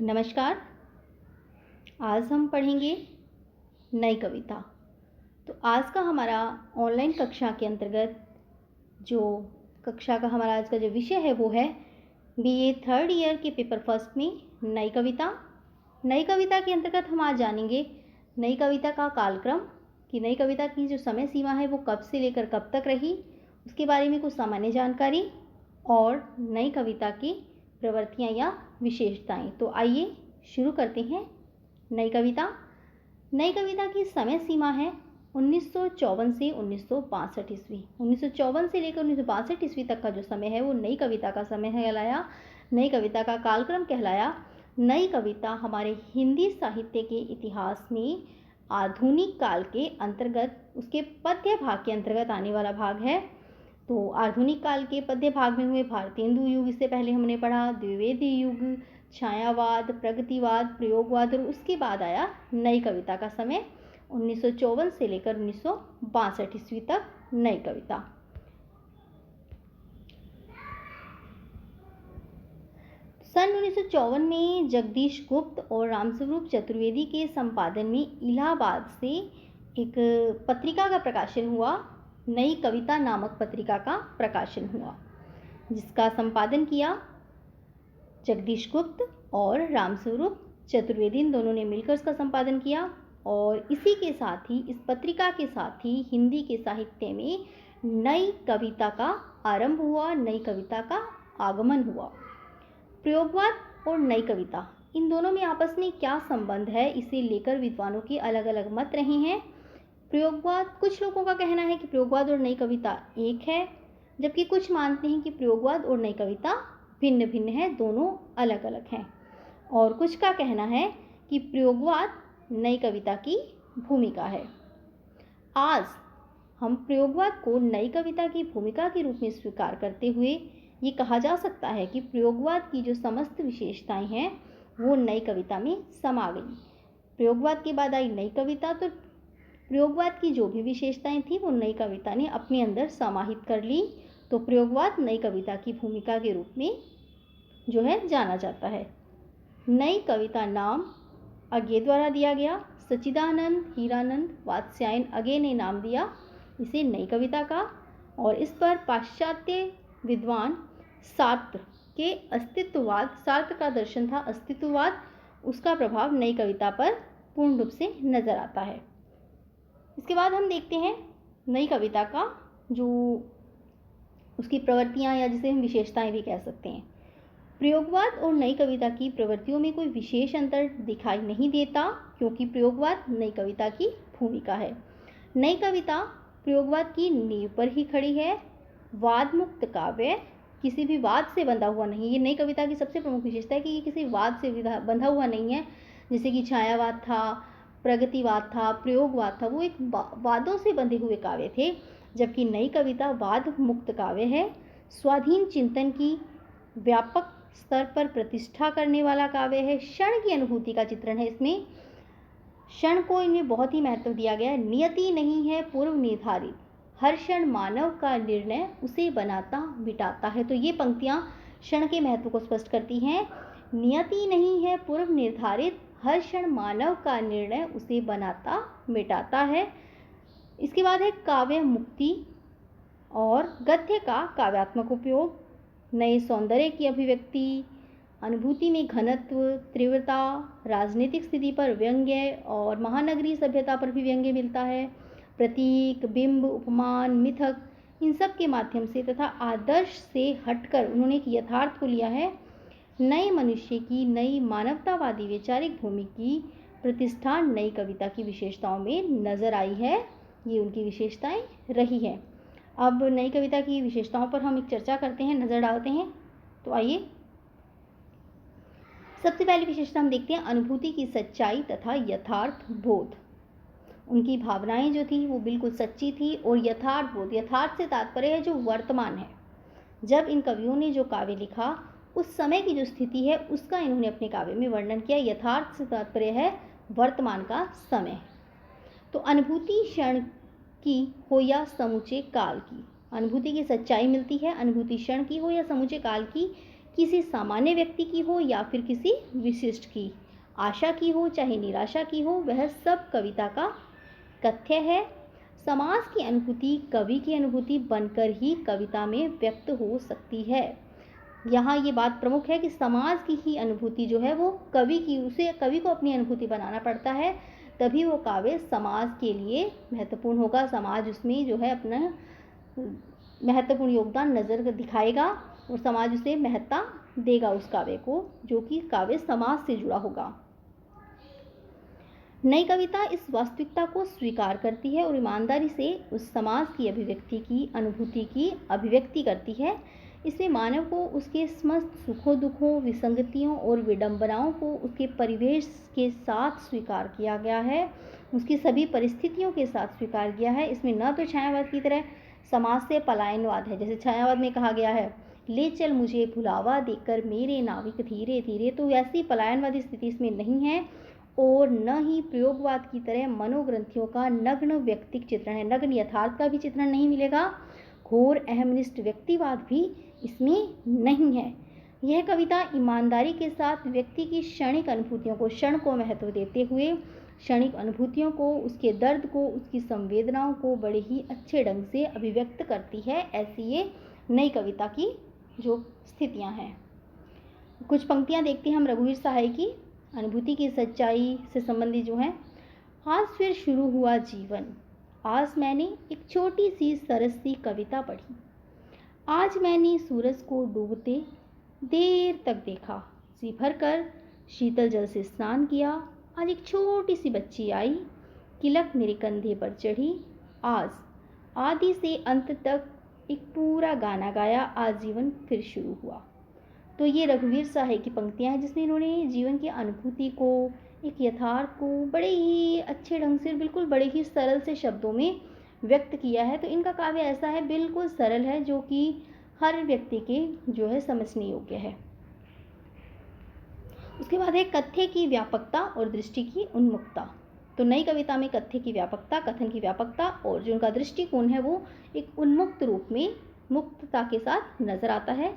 नमस्कार। आज हम पढ़ेंगे नई कविता। तो आज का हमारा ऑनलाइन कक्षा के अंतर्गत जो कक्षा का हमारा आज का जो विषय है वो है बीए थर्ड ईयर के पेपर फर्स्ट में नई कविता। नई कविता के अंतर्गत हम आज जानेंगे नई कविता का कालक्रम कि नई कविता की जो समय सीमा है वो कब से लेकर कब तक रही, उसके बारे में कुछ सामान्य जानकारी और नई कविता की प्रवृत्तियाँ या विशेषताएं। तो आइए शुरू करते हैं। नई कविता की समय सीमा है 1954 से 1962 ईस्वी। 1954 से लेकर 1962 ईस्वी तक का जो समय है वो नई कविता का समय कहलाया, नई कविता का कालक्रम कहलाया। नई कविता हमारे हिंदी साहित्य के इतिहास में आधुनिक काल के अंतर्गत, उसके पद्य भाग के अंतर्गत आने वाला भाग है। तो आधुनिक काल के पद्य भाग में हुए भारतेंदु युग, इससे पहले हमने पढ़ा द्विवेदी युग, छायावाद, प्रगतिवाद, प्रयोगवाद, और उसके बाद आया नई कविता का समय 1954 से लेकर 1962 ईस्वी तक नई कविता। सन 1954 में जगदीश गुप्त और रामस्वरूप चतुर्वेदी के संपादन में इलाहाबाद से एक पत्रिका का प्रकाशन हुआ, नई कविता नामक पत्रिका का प्रकाशन हुआ, जिसका संपादन किया जगदीश गुप्त और रामस्वरूप चतुर्वेदी, इन दोनों ने मिलकर इसका संपादन किया। और इसी के साथ ही, इस पत्रिका के साथ ही हिंदी के साहित्य में नई कविता का आरंभ हुआ, नई कविता का आगमन हुआ। प्रयोगवाद और नई कविता, इन दोनों में आपस में क्या संबंध है, इसे लेकर विद्वानों के अलग अलग मत रहे हैं। प्रयोगवाद, कुछ लोगों का कहना है कि प्रयोगवाद और नई कविता एक है, जबकि कुछ मानते हैं कि प्रयोगवाद और नई कविता भिन्न भिन्न है, दोनों अलग अलग हैं। और कुछ का कहना है कि प्रयोगवाद नई कविता की भूमिका है। आज हम प्रयोगवाद को नई कविता की भूमिका के रूप में स्वीकार करते हुए ये कहा जा सकता है कि प्रयोगवाद की जो समस्त विशेषताएं हैं वो नई कविता में समा गई। प्रयोगवाद के बाद आई नई कविता, तो प्रयोगवाद की जो भी विशेषताएं थी वो नई कविता ने अपने अंदर समाहित कर ली। तो प्रयोगवाद नई कविता की भूमिका के रूप में जो है जाना जाता है। नई कविता नाम अज्ञे द्वारा दिया गया। सच्चिदानंद हीरानंद वात्स्यायन अज्ञे ने नाम दिया इसे नई कविता का, और इस पर पाश्चात्य विद्वान सार्त्र के अस्तित्ववाद, सार्त्र का दर्शन था अस्तित्ववाद, उसका प्रभाव नई कविता पर पूर्ण रूप से नजर आता है। इसके बाद हम देखते हैं नई कविता का जो उसकी प्रवृत्तियां, या जिसे हम विशेषताएं भी कह सकते हैं। प्रयोगवाद और नई कविता की प्रवृत्तियों में कोई विशेष अंतर दिखाई नहीं देता, क्योंकि प्रयोगवाद नई कविता की भूमिका है। नई कविता प्रयोगवाद की नींव पर ही खड़ी है। वाद मुक्त काव्य, किसी भी वाद से बंधा हुआ नहीं। ये नई कविता की सबसे प्रमुख विशेषता है कि ये किसी वाद से बंधा हुआ नहीं है। जैसे कि छायावाद था, प्रगतिवाद था, प्रयोगवाद था, वो एक वादों से बंधे हुए काव्य थे, जबकि नई कविता वाद मुक्त काव्य है। स्वाधीन चिंतन की व्यापक स्तर पर प्रतिष्ठा करने वाला काव्य है। क्षण की अनुभूति का चित्रण है इसमें, क्षण को इनमें बहुत ही महत्व दिया गया है। नियति नहीं है पूर्व निर्धारित, हर क्षण मानव का निर्णय उसे बनाता मिटाता है। तो ये पंक्तियां क्षण के महत्व को स्पष्ट करती हैं। नियति नहीं है पूर्व निर्धारित, हर क्षण मानव का निर्णय उसे बनाता मिटाता है। इसके बाद है काव्य मुक्ति और गद्य का काव्यात्मक उपयोग। नए सौंदर्य की अभिव्यक्ति, अनुभूति में घनत्व, तीव्रता, राजनीतिक स्थिति पर व्यंग्य और महानगरीय सभ्यता पर भी व्यंग्य मिलता है। प्रतीक, बिंब, उपमान, मिथक, इन सब के माध्यम से तथा आदर्श से हटकर उन्होंने एक यथार्थ को लिया है। नए मनुष्य की, नई मानवतावादी वैचारिक भूमि की प्रतिष्ठा नई कविता की विशेषताओं में नजर आई है। ये उनकी विशेषताएं रही है। अब नई कविता की विशेषताओं पर हम एक चर्चा करते हैं, नजर डालते हैं। तो आइए, सबसे पहली विशेषता हम देखते हैं अनुभूति की सच्चाई तथा यथार्थ बोध। उनकी भावनाएं जो थी वो बिल्कुल सच्ची थी, और यथार्थ बोध, यथार्थ से तात्पर्य है जो वर्तमान है। जब इन कवियों ने जो काव्य लिखा उस समय की जो स्थिति है उसका इन्होंने अपने काव्य में वर्णन किया। यथार्थ से तात्पर्य है वर्तमान का समय। तो अनुभूति क्षण की हो या समूचे काल की, अनुभूति की सच्चाई मिलती है, अनुभूति क्षण की हो या समूचे काल की, किसी सामान्य व्यक्ति की हो या फिर किसी विशिष्ट की, आशा की हो चाहे निराशा की हो, वह सब कविता का तथ्य है। समाज की अनुभूति कवि की अनुभूति बनकर ही कविता में व्यक्त हो सकती है। यहाँ ये बात प्रमुख है कि समाज की ही अनुभूति जो है वो कवि की, उसे कवि को अपनी अनुभूति बनाना पड़ता है, तभी वो काव्य समाज के लिए महत्वपूर्ण होगा। समाज उसमें जो है अपना महत्वपूर्ण योगदान नज़र दिखाएगा और समाज उसे महत्ता देगा उस काव्य को, जो कि काव्य समाज से जुड़ा होगा। नई कविता इस वास्तविकता को स्वीकार करती है और ईमानदारी से उस समाज की अभिव्यक्ति की अनुभूति की अभिव्यक्ति करती है। इसमें मानव को उसके समस्त सुखों दुखों, विसंगतियों और विडंबनाओं को उसके परिवेश के साथ स्वीकार किया गया है, उसकी सभी परिस्थितियों के साथ स्वीकार किया है। इसमें न तो छायावाद की तरह समाज से पलायनवाद है, जैसे छायावाद में कहा गया है ले चल मुझे भुलावा देकर मेरे नाविक धीरे धीरे, तो वैसी पलायनवादी स्थिति इसमें नहीं है। और न ही प्रयोगवाद की तरह मनोग्रंथियों का नग्न व्यक्तिक चित्रण है, नग्न यथार्थ का भी चित्रण नहीं मिलेगा। घोर अहमनिष्ठ व्यक्तिवाद भी इसमें नहीं है। यह कविता ईमानदारी के साथ व्यक्ति की क्षणिक अनुभूतियों को, क्षण को महत्व देते हुए क्षणिक अनुभूतियों को, उसके दर्द को, उसकी संवेदनाओं को बड़े ही अच्छे ढंग से अभिव्यक्त करती है। ऐसी ये नई कविता की जो स्थितियां हैं। कुछ पंक्तियां देखते हैं हम रघुवीर सहाय की अनुभूति की सच्चाई से संबंधित जो है। आज फिर शुरू हुआ जीवन, आज मैंने एक छोटी सी सरस सी कविता पढ़ी। आज मैंने सूरज को डूबते देर तक देखा, जी भर कर शीतल जल से स्नान किया। आज एक छोटी सी बच्ची आई, किलक मेरे कंधे पर चढ़ी। आज आदि से अंत तक एक पूरा गाना गाया, आज जीवन फिर शुरू हुआ। तो ये रघुवीर सहाय की पंक्तियां हैं जिसमें इन्होंने जीवन की अनुभूति को, एक यथार्थ को बड़े ही अच्छे ढंग से, बिल्कुल बड़े ही सरल से शब्दों में व्यक्त किया है। तो इनका काव्य ऐसा है, बिल्कुल सरल है, जो कि हर व्यक्ति के जो है समझने योग्य है। उसके बाद है कथ्य की व्यापकता और दृष्टि की उन्मुक्तता। तो नई कविता में कथ्य की व्यापकता, कथन की व्यापकता और जो उनका दृष्टिकोण है वो एक उन्मुक्त रूप में, मुक्तता के साथ नजर आता है।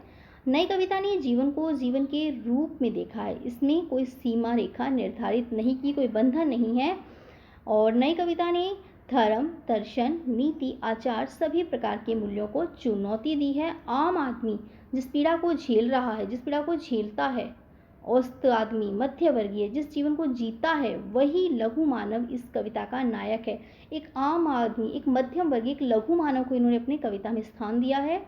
नई कविता ने जीवन को जीवन के रूप में देखा है, इसमें कोई सीमा रेखा निर्धारित नहीं की, कोई बंधन नहीं है। और नई कविता ने धर्म, दर्शन, नीति, आचार सभी प्रकार के मूल्यों को चुनौती दी है। आम आदमी जिस पीड़ा को झेल रहा है, जिस पीड़ा को झेलता है, औसत आदमी, मध्य वर्गीय जिस जीवन को जीता है, वही लघु मानव इस कविता का नायक है। एक आम आदमी, एक मध्यम वर्गीय, एक लघु मानव को इन्होंने अपनी कविता में स्थान दिया है।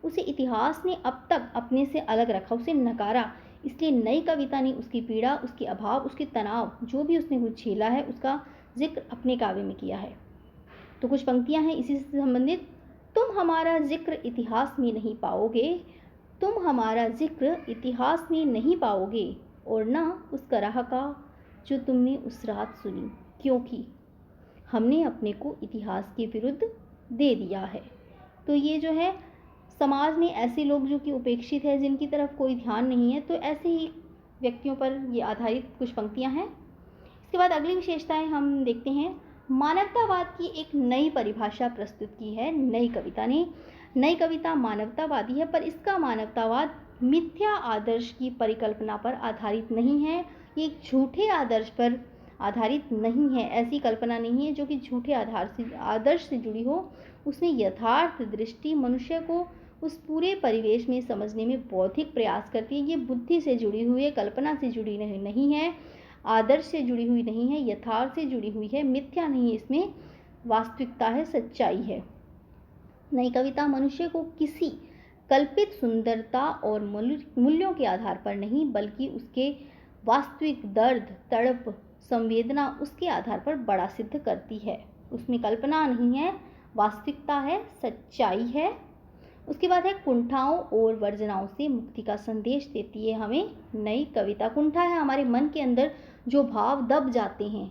उसे इतिहास ने अब तक अपने से अलग रखा, उसे नकारा, इसलिए नई कविता ने उसकी पीड़ा, उसके अभाव, उसके तनाव, जो भी उसने कुछ झेला है, उसका जिक्र अपने काव्य में किया है। तो कुछ पंक्तियां हैं इसी से संबंधित। तुम हमारा जिक्र इतिहास में नहीं पाओगे, तुम हमारा जिक्र इतिहास में नहीं पाओगे, और न उस कराह का जो तुमने उस रात सुनी, क्योंकि हमने अपने को इतिहास के विरुद्ध दे दिया है। तो ये जो है समाज में ऐसे लोग जो कि उपेक्षित है, जिनकी तरफ कोई ध्यान नहीं है, तो ऐसे ही व्यक्तियों पर ये आधारित कुछ पंक्तियां हैं। इसके बाद अगली विशेषताएं हम देखते हैं। मानवतावाद की एक नई परिभाषा प्रस्तुत की है नई कविता ने। नई कविता मानवतावादी है, पर इसका मानवतावाद मिथ्या आदर्श की परिकल्पना पर आधारित नहीं है, ये एक झूठे आदर्श पर आधारित नहीं है। ऐसी कल्पना नहीं है जो कि झूठे आदर्श से जुड़ी हो। उसने यथार्थ दृष्टि मनुष्य को उस पूरे परिवेश में समझने में बौद्धिक प्रयास करती है। ये बुद्धि से जुड़ी हुई है, कल्पना से जुड़ी नहीं है, आदर्श से जुड़ी हुई नहीं है, यथार्थ से जुड़ी हुई है, मिथ्या नहीं है, इसमें वास्तविकता है, सच्चाई है। नई कविता मनुष्य को किसी कल्पित सुंदरता और मूल्यों के आधार पर नहीं, बल्कि उसके वास्तविक दर्द, तड़प, संवेदना, उसके आधार पर बड़ा सिद्ध करती है। उसमें कल्पना नहीं है, वास्तविकता है, सच्चाई है। उसके बाद है कुंठाओं और वर्जनाओं से मुक्ति का संदेश देती है हमें नई कविता। कुंठा है हमारे मन के अंदर जो भाव दब जाते हैं,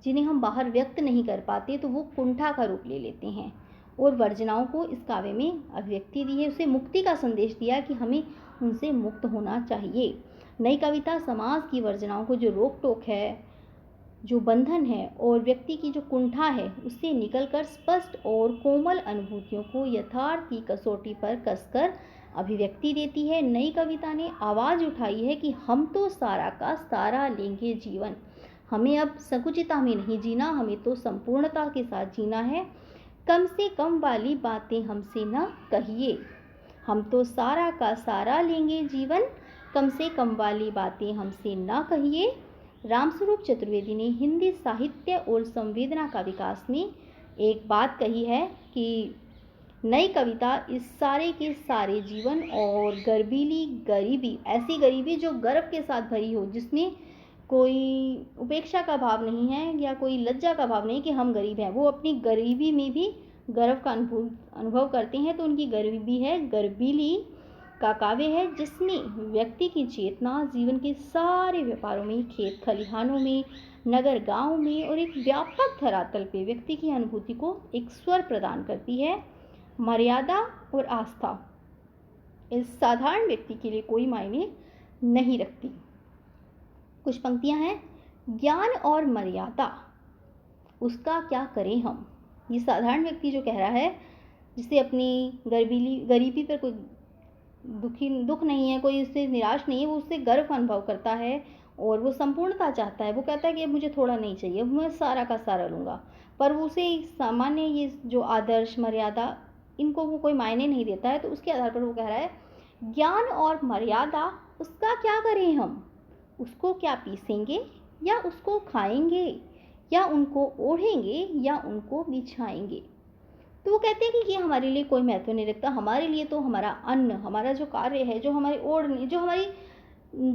जिन्हें हम बाहर व्यक्त नहीं कर पाते, तो वो कुंठा का रूप ले लेते हैं। और वर्जनाओं को इस काव्य में अभिव्यक्ति दी है, उसे मुक्ति का संदेश दिया कि हमें उनसे मुक्त होना चाहिए। नई कविता समाज की वर्जनाओं को, जो रोक टोक है, जो बंधन है और व्यक्ति की जो कुंठा है, उससे निकलकर स्पष्ट और कोमल अनुभूतियों को यथार्थ की कसौटी पर कसकर अभिव्यक्ति देती है। नई कविता ने आवाज़ उठाई है कि हम तो सारा का सारा लेंगे जीवन। हमें अब संकुचितता में नहीं जीना, हमें तो संपूर्णता के साथ जीना है। कम से कम वाली बातें हमसे न कहिए, हम तो सारा का सारा लेंगे जीवन। कम से कम वाली बातें हमसे न कहिए। रामस्वरूप चतुर्वेदी ने हिंदी साहित्य और संवेदना का विकास में एक बात कही है कि नई कविता इस सारे के सारे जीवन और गर्वीली गरीबी, ऐसी गरीबी जो गर्व के साथ भरी हो, जिसमें कोई उपेक्षा का भाव नहीं है या कोई लज्जा का भाव नहीं कि हम गरीब हैं, वो अपनी गरीबी में भी गर्व का अनुभव करते हैं। तो उनकी गरीबी है, गर्वीली का काव्य है, जिसमें व्यक्ति की चेतना जीवन के सारे व्यापारों में, खेत खलिहानों में, नगर गांव में और एक व्यापक धरातल पे व्यक्ति की अनुभूति को एक स्वर प्रदान करती है। मर्यादा और आस्था इस साधारण व्यक्ति के लिए कोई मायने नहीं रखती। कुछ पंक्तियां हैं। ज्ञान और मर्यादा, उसका क्या करें हम। ये साधारण व्यक्ति जो कह रहा है, जिसे अपनी गरीबी पर कोई दुख नहीं है, कोई उससे निराश नहीं है, वो उससे गर्व अनुभव करता है और वो संपूर्णता चाहता है। वो कहता है कि अब मुझे थोड़ा नहीं चाहिए, मैं सारा का सारा लूँगा। पर वो उसे सामान्य ये जो आदर्श, मर्यादा, इनको वो कोई मायने नहीं देता है। तो उसके आधार पर वो कह रहा है, ज्ञान और मर्यादा, उसका क्या करें हम। उसको क्या पीसेंगे या उसको खाएंगे, या उनको ओढ़ेंगे या उनको बिछाएंगे। तो वो कहते हैं कि ये हमारे लिए कोई महत्व नहीं रखता। हमारे लिए तो हमारा अन्न, हमारा जो कार्य है, जो हमारी ओढ़ने, जो हमारी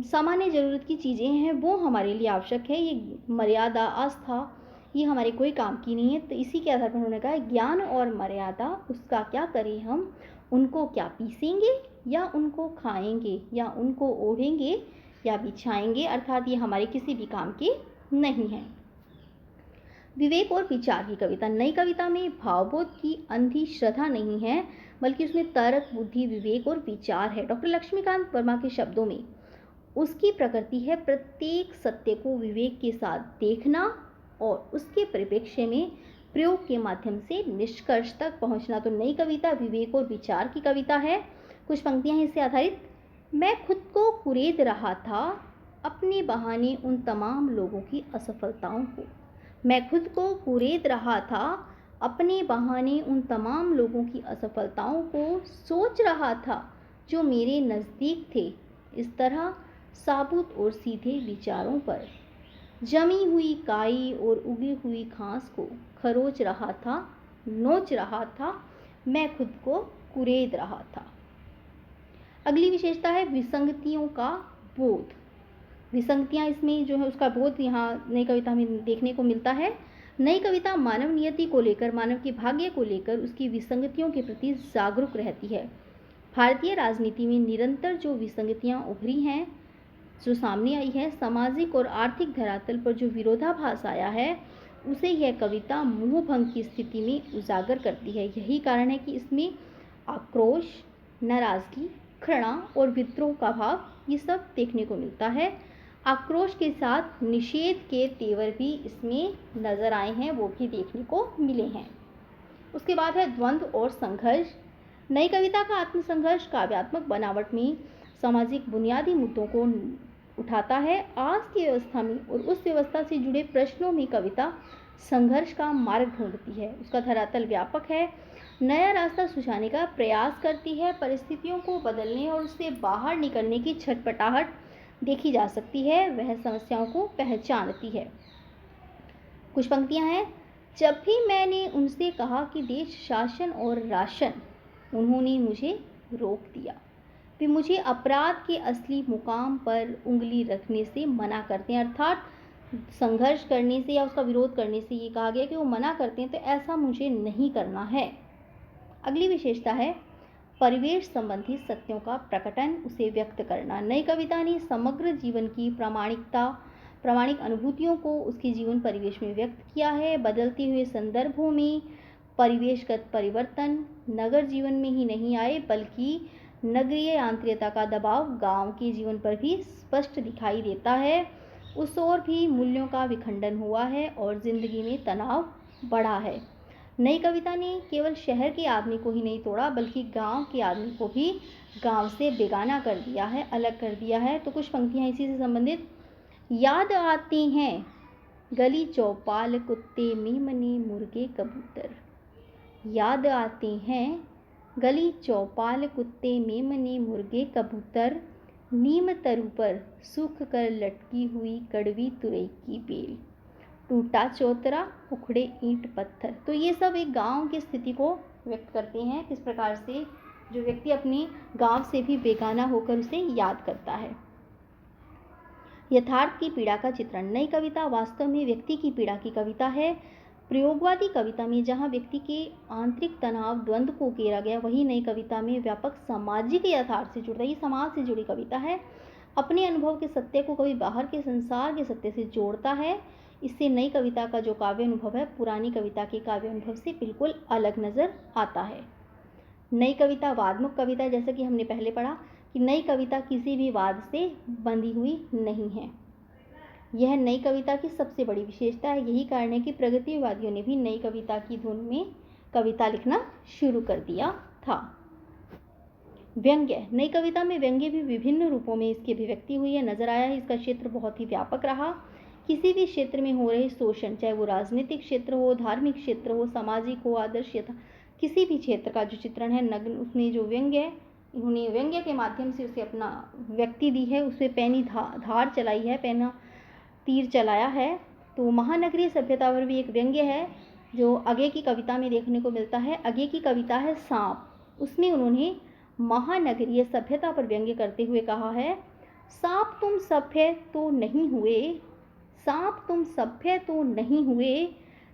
सामान्य ज़रूरत की चीज़ें हैं, वो हमारे लिए आवश्यक है। ये मर्यादा, आस्था, ये हमारे कोई काम की नहीं है। तो इसी के आधार पर उन्होंने कहा, ज्ञान और मर्यादा, उसका क्या करें हम। उनको क्या पीसेंगे या उनको खाएंगे या उनको ओढ़ेंगे या बिछाएंगे, अर्थात ये हमारे किसी भी काम के नहीं है। विवेक और विचार की कविता। नई कविता में भावबोध की अंधी श्रद्धा नहीं है, बल्कि उसमें तर्क, बुद्धि, विवेक और विचार है। डॉक्टर लक्ष्मीकांत वर्मा के शब्दों में उसकी प्रकृति है प्रत्येक सत्य को विवेक के साथ देखना और उसके परिप्रेक्ष्य में प्रयोग के माध्यम से निष्कर्ष तक पहुंचना। तो नई कविता विवेक और विचार की कविता है। कुछ पंक्तियां हैं इससे आधारित। मैं खुद को कुरेद रहा था अपने बहाने उन तमाम लोगों की असफलताओं को। मैं खुद को कुरेद रहा था अपने बहाने उन तमाम लोगों की असफलताओं को, सोच रहा था जो मेरे नज़दीक थे, इस तरह साबुत और सीधे विचारों पर। जमी हुई काई और उगी हुई घास को खरोच रहा था, नोच रहा था, मैं खुद को कुरेद रहा था। अगली विशेषता है विसंगतियों का बोध। विसंगतियाँ इसमें जो है उसका बोध यहाँ नई कविता में देखने को मिलता है। नई कविता मानव नियति को लेकर, मानव के भाग्य को लेकर उसकी विसंगतियों के प्रति जागरूक रहती है। भारतीय राजनीति में निरंतर जो विसंगतियाँ उभरी हैं, जो सामने आई है, सामाजिक और आर्थिक धरातल पर जो विरोधाभास आया है, उसे यह कविता मोहभंग की स्थिति में उजागर करती है। यही कारण है कि इसमें आक्रोश, नाराजगी, घृणा और विद्रोह का भाव ये सब देखने को मिलता है। आक्रोश के साथ निषेध के तेवर भी इसमें नजर आए हैं, वो भी देखने को मिले हैं। उसके बाद है द्वंद्व और संघर्ष। नई कविता का आत्मसंघर्ष काव्यात्मक बनावट में सामाजिक बुनियादी मुद्दों को उठाता है। आज की व्यवस्था में और उस व्यवस्था से जुड़े प्रश्नों में कविता संघर्ष का मार्ग ढूंढती है। उसका धरातल व्यापक है, नया रास्ता सुझाने का प्रयास करती है, परिस्थितियों को बदलने और उससे बाहर निकलने की छटपटाहट देखी जा सकती है, वह समस्याओं को पहचानती है। कुछ पंक्तियां हैं। जब भी मैंने उनसे कहा कि देश शासन और राशन, उन्होंने मुझे रोक दिया। वे मुझे अपराध के असली मुकाम पर उंगली रखने से मना करते हैं, अर्थात संघर्ष करने से या उसका विरोध करने से ये कहा गया कि वो मना करते हैं, तो ऐसा मुझे नहीं करना है। अगली विशेषता है परिवेश संबंधी सत्यों का प्रकटन, उसे व्यक्त करना। नई कविता ने समग्र जीवन की प्रामाणिक अनुभूतियों को उसके जीवन परिवेश में व्यक्त किया है। बदलते हुए संदर्भों में परिवेशगत परिवर्तन नगर जीवन में ही नहीं आए, बल्कि नगरीय यांत्रिकता का दबाव गांव के जीवन पर भी स्पष्ट दिखाई देता है। उस ओर भी मूल्यों का विखंडन हुआ है और जिंदगी में तनाव बढ़ा है। नई कविता ने केवल शहर के आदमी को ही नहीं तोड़ा, बल्कि गांव के आदमी को भी गांव से बेगाना कर दिया है, अलग कर दिया है। तो कुछ पंक्तियां इसी से संबंधित। याद आते हैं गली चौपाल कुत्ते मेमने मुर्गे कबूतर। याद आते हैं गली चौपाल कुत्ते मेमने मुर्गे कबूतर, नीम तरु पर सूख कर लटकी हुई कड़वी तुरई की बेल, टूटा चौतरा उखड़े ईंट पत्थर। तो ये सब एक गांव की स्थिति को व्यक्त करते हैं, किस प्रकार से जो व्यक्ति अपने गांव से भी बेगाना होकर उसे याद करता है। यथार्थ की पीड़ा का चित्रण। नई कविता वास्तव में व्यक्ति की पीड़ा की कविता है। प्रयोगवादी कविता में जहाँ व्यक्ति के आंतरिक तनाव द्वंद्व को घेरा गया, वही नई कविता में व्यापक सामाजिक यथार्थ से जुड़ता है। ये समाज से जुड़ी कविता है, अपने अनुभव के सत्य को कभी बाहर के संसार के सत्य से जोड़ता है। इससे नई कविता का जो काव्य अनुभव है पुरानी कविता के काव्य अनुभव से बिल्कुल अलग नजर आता है। नई कविता वादमुख कविता, जैसा कि हमने पहले पढ़ा कि नई कविता किसी भी वाद से बंधी हुई नहीं है। यह नई कविता की सबसे बड़ी विशेषता है। यही कारण है कि प्रगतिवादियों ने भी नई कविता की धुन में कविता लिखना शुरू कर दिया था। व्यंग्य। नई कविता में व्यंग्य भी विभिन्न रूपों में इसकी अभिव्यक्ति हुई है, नजर आया है। इसका क्षेत्र बहुत ही व्यापक रहा। किसी भी क्षेत्र में हो रहे शोषण, चाहे वो राजनीतिक क्षेत्र हो, धार्मिक क्षेत्र हो, सामाजिक हो, आदर्शता, किसी भी क्षेत्र का जो चित्रण है नग्न, उसमें जो व्यंग्य है, इन्होंने व्यंग्य के माध्यम से उसे अपना व्यक्ति दी है, उसमें पैनी धार चलाई है, पैना तीर चलाया है। तो महानगरीय सभ्यता पर भी एक व्यंग्य है जो आगे की कविता में देखने को मिलता है। आगे की कविता है सांप। उसमें उन्होंने महानगरीय सभ्यता पर व्यंग्य करते हुए कहा है, सांप तुम सभ्य तो नहीं हुए, सांप तुम सभ्य तो नहीं हुए,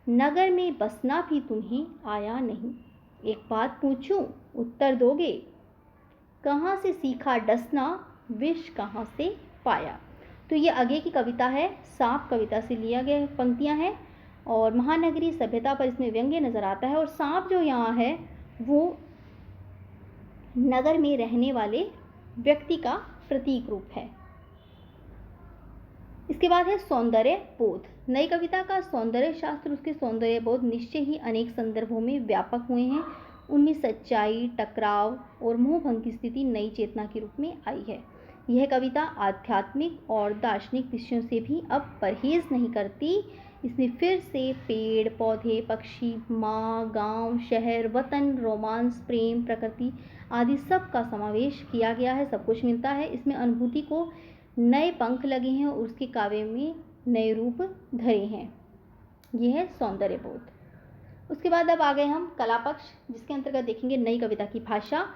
नगर में बसना भी तुम्हें आया नहीं। एक बात पूछूं उत्तर दोगे, कहाँ से सीखा डसना, विष कहाँ से पाया। तो ये आगे की कविता है, सांप कविता से लिया गया पंक्तियां हैं और महानगरीय सभ्यता पर इसमें व्यंग्य नजर आता है। और सांप जो यहाँ है वो नगर में रहने वाले व्यक्ति का प्रतीक रूप है। इसके बाद है सौंदर्य बोध। नई कविता का सौंदर्य शास्त्र, उसके सौंदर्य बोध निश्चय ही अनेक संदर्भों में व्यापक हुए हैं। उनमें सच्चाई, टकराव और मोहभंग की स्थिति नई चेतना के रूप में आई है। यह कविता आध्यात्मिक और दार्शनिक विषयों से भी अब परहेज नहीं करती। इसमें फिर से पेड़ पौधे, पक्षी, माँ, गांव, शहर, वतन, रोमांस, प्रेम, प्रकृति आदि सब का समावेश किया गया है। सब कुछ मिलता है इसमें। अनुभूति को नए पंख लगे हैं और उसके काव्य में नए रूप धरे हैं। यह है सौंदर्य बोध। उसके बाद अब आ गए हम कला पक्ष, जिसके अंतर्गत देखेंगे नई कविता की भाषा।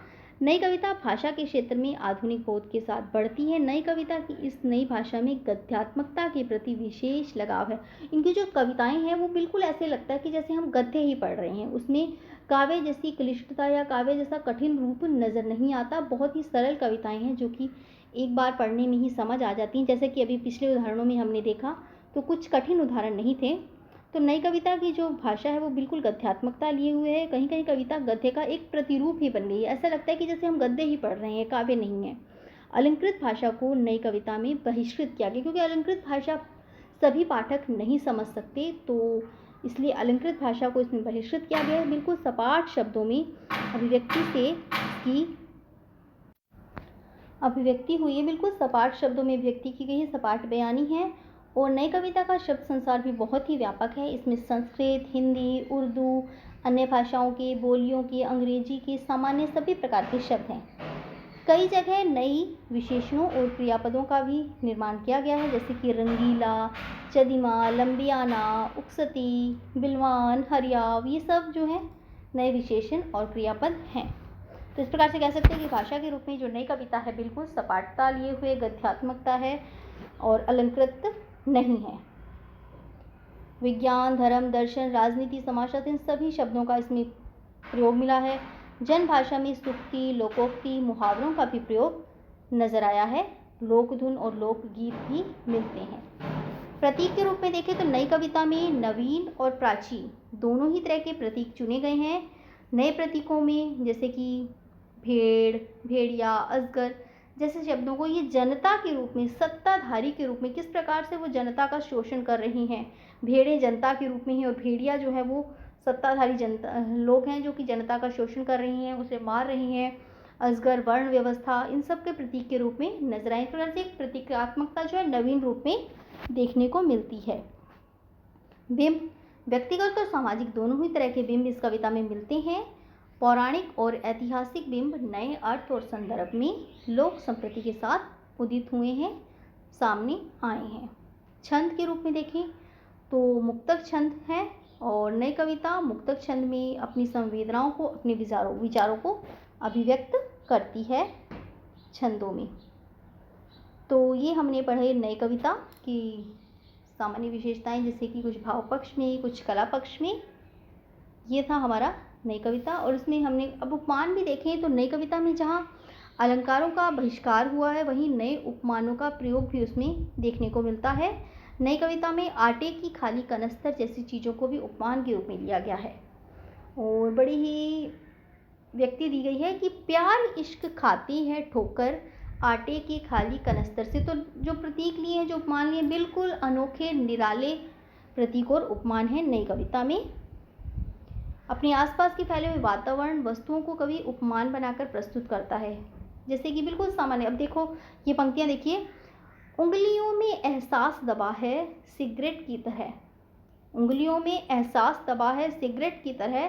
नई कविता भाषा के क्षेत्र में आधुनिक बोध के साथ बढ़ती है। नई कविता की इस नई भाषा में गद्यात्मकता के प्रति विशेष लगाव है। इनकी जो कविताएं हैं वो बिल्कुल ऐसे लगता है कि जैसे हम गद्य ही पढ़ रहे हैं। उसमें काव्य जैसी क्लिष्टता या काव्य जैसा कठिन रूप नजर नहीं आता। बहुत ही सरल कविताएं हैं जो कि एक बार पढ़ने में ही समझ आ जाती हैं। जैसे कि अभी पिछले उदाहरणों में हमने देखा तो कुछ कठिन उदाहरण नहीं थे। तो नई कविता की जो भाषा है वो बिल्कुल गद्यात्मकता लिए हुए है। कहीं कहीं कविता गद्य का एक प्रतिरूप ही बन गई है। ऐसा लगता है कि जैसे हम गद्य ही पढ़ रहे हैं, काव्य नहीं है। अलंकृत भाषा को नई कविता में बहिष्कृत किया गया, क्योंकि अलंकृत भाषा सभी पाठक नहीं समझ सकते, तो इसलिए अलंकृत भाषा को इसमें बहिष्कृत किया गया है। बिल्कुल सपाट शब्दों में अभिव्यक्ति से इसकी अभिव्यक्ति हुई है। बिल्कुल सपाट शब्दों में अभिव्यक्ति की गई है, सपाट बयानी है। और नई कविता का शब्द संसार भी बहुत ही व्यापक है। इसमें संस्कृत, हिंदी, उर्दू, अन्य भाषाओं के, बोलियों के, अंग्रेजी के सामान्य सभी प्रकार के शब्द हैं। कई जगह नई विशेषणों और क्रियापदों का भी निर्माण किया गया है, जैसे कि रंगीला, चदिमा, लंबियाना, उकसती, बिलवान, हरियाव, ये सब जो है नए विशेषण और क्रियापद हैं। तो इस प्रकार से कह सकते हैं कि भाषा के रूप में जो नई कविता है बिल्कुल सपाटता लिए हुए गद्यात्मकता है और अलंकृत नहीं है। विज्ञान, धर्म, दर्शन, राजनीति, समाजशास्त्र, इन सभी शब्दों का इसमें प्रयोग मिला है। जन भाषा में सूक्ति, लोकोक्ति, मुहावरों का भी प्रयोग नजर आया है। लोकधुन और लोकगीत भी मिलते हैं। प्रतीक के रूप में देखें तो नई कविता में नवीन और प्राचीन दोनों ही तरह के प्रतीक चुने गए हैं। नए प्रतीकों में जैसे कि भेड़, भेड़िया, अजगर जैसे शब्दों को ये जनता के रूप में, सत्ताधारी के रूप में, किस प्रकार से वो जनता का शोषण कर रही हैं। भेड़ें जनता के रूप में हैं और भेड़िया जो है वो सत्ताधारी जनता लोग हैं जो कि जनता का शोषण कर रही हैं, उसे मार रही हैं, असगर वर्ण व्यवस्था, इन सब के प्रतीक के रूप में नजर आए। इस प्रकार से एक प्रतीकात्मकता जो है नवीन रूप में देखने को मिलती है। बिंब, व्यक्तिगत और सामाजिक दोनों ही तरह के बिंब इस कविता में मिलते हैं। पौराणिक और ऐतिहासिक बिंब नए अर्थ और संदर्भ में लोक संस्कृति के साथ उदित हुए हैं, सामने आए हैं। छंद के रूप में देखें तो मुक्तक छंद है और नई कविता मुक्तक छंद में अपनी संवेदनाओं को, अपने विचारों को अभिव्यक्त करती है छंदों में। तो ये हमने पढ़े नई कविता की सामान्य विशेषताएं, जैसे कि कुछ भाव पक्ष में, कुछ कला पक्ष में। ये था हमारा नई कविता। और इसमें हमने अब उपमान भी देखें तो नई कविता में जहाँ अलंकारों का बहिष्कार हुआ है, वहीं नए उपमानों का प्रयोग भी उसमें देखने को मिलता है। नई कविता में आटे की खाली कनस्तर जैसी चीज़ों को भी उपमान के रूप में लिया गया है। और बड़ी ही व्यक्ति दी गई है कि प्यार इश्क खाती है ठोकर आटे की खाली कनस्तर से। तो जो प्रतीक लिए हैं, जो उपमान लिए, बिल्कुल अनोखे निराले प्रतीक और उपमान है नई कविता में। अपने आसपास के फैले हुए वातावरण, वस्तुओं को कवि उपमान बनाकर प्रस्तुत करता है, जैसे कि बिल्कुल सामान्य। अब देखो ये पंक्तियां देखिए, उंगलियों में एहसास दबा है सिगरेट की तरह, उंगलियों में एहसास दबा है सिगरेट की तरह,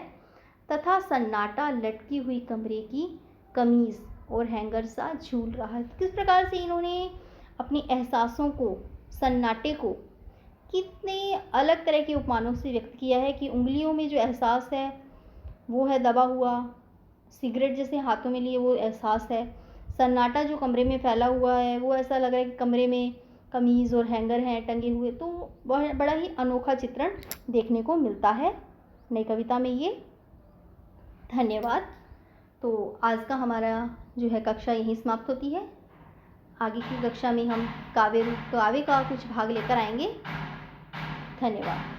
तथा सन्नाटा लटकी हुई कमरे की कमीज और हैंगर सा झूल रहा है। किस प्रकार से इन्होंने अपने एहसासों को, सन्नाटे को कितने अलग तरह के उपमानों से व्यक्त किया है कि उंगलियों में जो एहसास है वो है दबा हुआ, सिगरेट जैसे हाथों में लिए वो एहसास है, सन्नाटा जो कमरे में फैला हुआ है वो ऐसा लग रहा है कि कमरे में कमीज़ और हैंगर हैं टंगे हुए। तो वह बड़ा ही अनोखा चित्रण देखने को मिलता है नई कविता में ये। धन्यवाद। तो आज का हमारा जो है कक्षा यहीं समाप्त होती है। आगे की कक्षा में हम काव्य का कुछ भाग लेकर आएंगे। धन्यवाद।